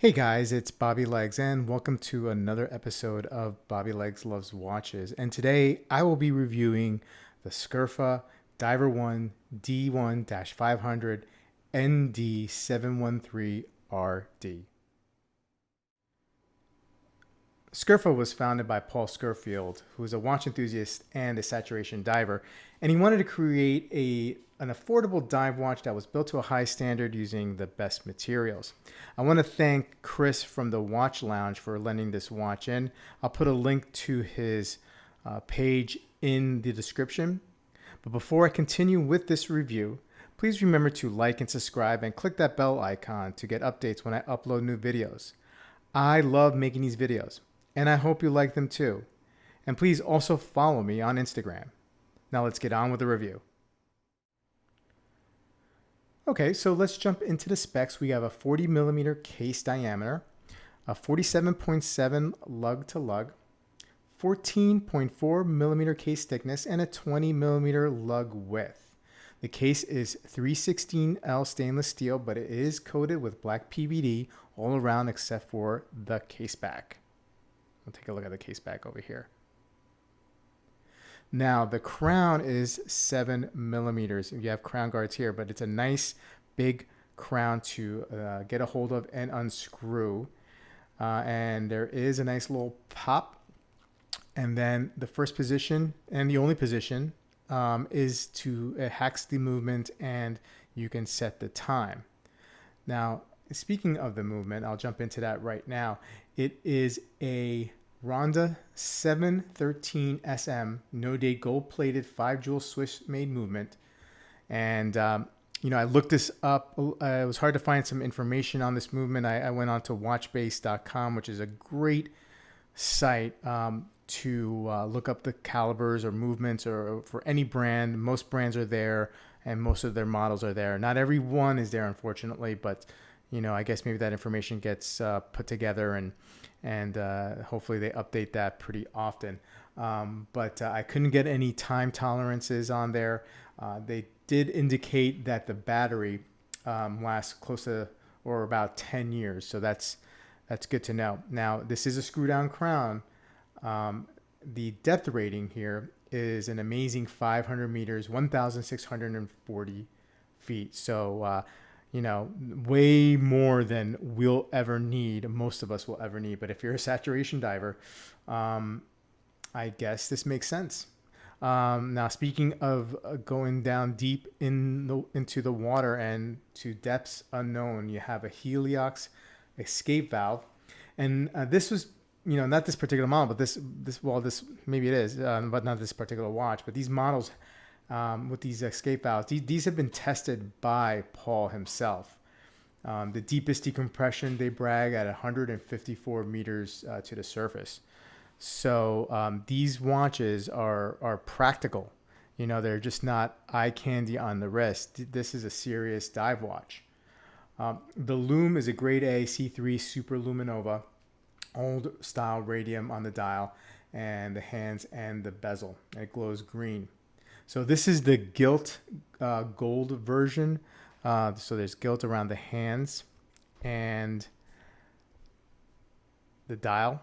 Hey guys, it's Bobby Legs, and welcome to another episode of Bobby Legs Loves Watches. And today I will be reviewing the Scurfa Diver 1 D1 500 ND713RD. Scurfa was founded by Paul Scurfield, who is a watch enthusiast and a saturation diver, and he wanted to create an affordable dive watch that was built to a high standard using the best materials. I want to thank Chris from the Watch Lounge for lending this watch in. I'll put a link to his page in the description. But before I continue with this review, please remember to like and subscribe and click that bell icon to get updates when I upload new videos. I love making these videos, and I hope you like them too. And please also follow me on Instagram. Now let's get on with the review. Okay, so let's jump into the specs. We have a 40 millimeter case diameter, a 47.7 lug to lug, 14.4 millimeter case thickness, and a 20 millimeter lug width. The case is 316L stainless steel, but it is coated with black PVD all around except for the case back. We'll take a look at the case back over here. Now the crown is 7 millimeters. You have crown guards here, but it's a nice big crown to get a hold of and unscrew. And there is a nice little pop. And then the first position and the only position is it hacks the movement and you can set the time. Now, speaking of the movement, I'll jump into that right now. It is a Ronda 713 SM no-date gold-plated 5-jewel Swiss-made movement. And, I looked this up. It was hard to find some information on this movement. I went on to watchbase.com, which is a great site to look up the calibers or movements or for any brand. Most brands are there, and most of their models are there. Not every one is there, unfortunately, but I guess maybe that information gets put together and hopefully they update that pretty often. But I couldn't get any time tolerances on there. They did indicate that the battery lasts close to or about 10 years. So that's good to know. Now, this is a screw down crown. The depth rating here is an amazing 500 meters, 1,640 feet. So, way more than we'll ever need, most of us will ever need. But if you're a saturation diver, I guess this makes sense. Now, speaking of going down deep into the water and to depths unknown, you have a Heliox escape valve. And this was, not this particular model, but this maybe it is, but not this particular watch. But these models with these escape valves, these have been tested by Paul himself. The deepest decompression, they brag, at 154 meters to the surface. So these watches are practical. They're just not eye candy on the wrist. This is a serious dive watch. The Lume is a grade A C3 Super Luminova, old style radium on the dial, and the hands and the bezel. It glows green. So this is the gilt gold version. So there's gilt around the hands and the dial.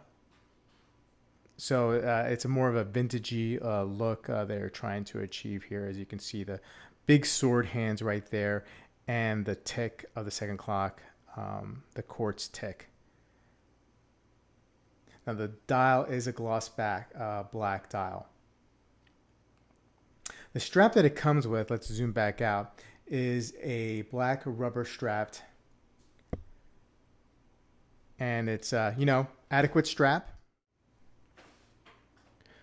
So it's a more of a vintagey look they're trying to achieve here. As you can see, the big sword hands right there and the tick of the second clock, the quartz tick. Now the dial is a gloss back black dial. The strap that it comes with, let's zoom back out, is a black rubber strapped, and it's adequate strap.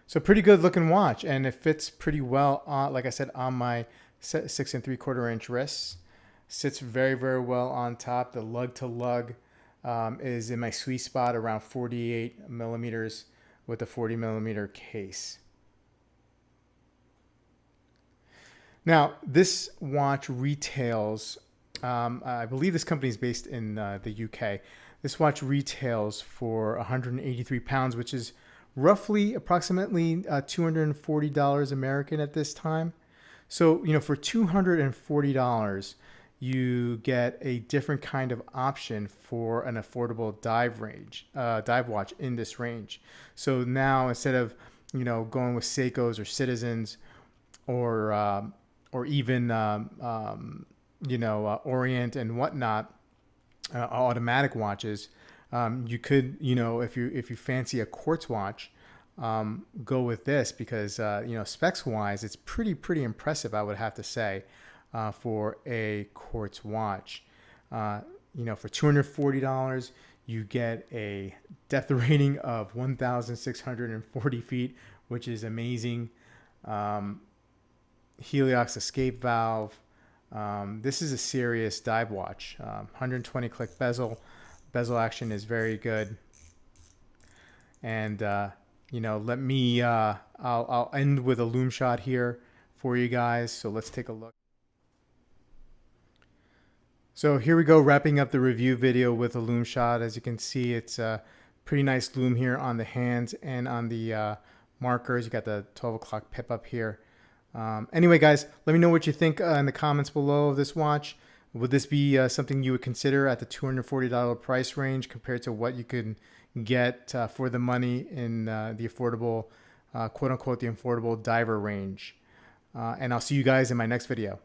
So pretty good looking watch, and it fits pretty well on, like I said, on my 6 3/4 inch wrists. Sits very, very well on top. The lug to lug is in my sweet spot around 48 millimeters with a 40 millimeter case. Now, this watch retails, I believe this company is based in the UK. This watch retails for 183 pounds, which is roughly approximately $240 American at this time. So, for $240, you get a different kind of option for an affordable dive watch in this range. So now instead of going with Seikos or Citizens or even Orient and whatnot, automatic watches, you could if you fancy a quartz watch, go with this because specs wise it's pretty impressive, I would have to say, for a quartz watch. For $240 you get a depth rating of 1,640 feet, which is amazing. Heliox escape valve. This is a serious dive watch. 120 click bezel. Bezel action is very good. And let me I'll end with a Lume Shot here for you guys. So let's take a look. So here we go, wrapping up the review video with a Lume Shot. As you can see, it's a pretty nice lume here on the hands and on the markers. You got the 12 o'clock pip up here. Anyway, guys, let me know what you think in the comments below of this watch. Would this be something you would consider at the $240 price range compared to what you could get for the money in the affordable, quote unquote, the affordable diver range? And I'll see you guys in my next video.